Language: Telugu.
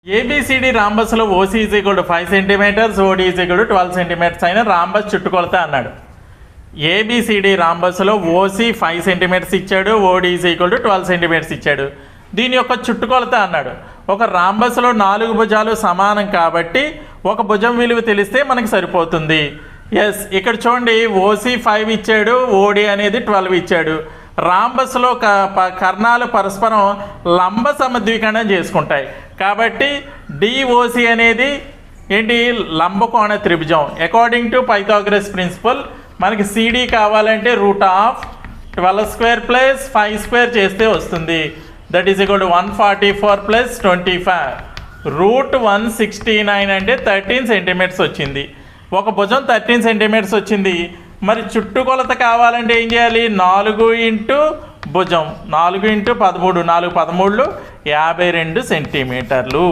ఏబిసిడి రాంబస్లో OC is equal to 5 centimetres, OD is equal to 12 centimetres అయిన రాంబస్ చుట్టుకొలత అన్నాడు. ఏబిసిడి రాంబస్లో ఓసీ 5 సెంటీమీటర్స్ ఇచ్చాడు, OD is equal to 12 centimetres ఇచ్చాడు. దీని యొక్క చుట్టుకొలత అన్నాడు. ఒక రాంబస్లో 4 భుజాలు సమానం కాబట్టి ఒక భుజం విలువ తెలిస్తే మనకి సరిపోతుంది. ఎస్, ఇక్కడ చూడండి ఓసీ 5 ఇచ్చాడు, ఓడి అనేది 12 ఇచ్చాడు. రాంబస్లో కర్ణాలు పరస్పరం లంబ సమద్వికరణం చేసుకుంటాయి కాబట్టి డిఓసి అనేది ఏంటి, లంబకోణ త్రిభుజం. అకార్డింగ్ టు పైథాగరస్ ప్రిన్సిపల్ మనకి సిడి కావాలంటే √12² + 5² చేస్తే వస్తుంది. That is equal to 144 + 25. √169 అంటే 13 సెంటీమీటర్స్ వచ్చింది. ఒక భుజం 13 సెంటీమీటర్స్ వచ్చింది. మరి చుట్టుకొలత కావాలంటే ఏం చేయాలి? 4 ఇంటూ భుజం, 4 ఇంటూ 13, 4 13 52 సెంటీమీటర్లు.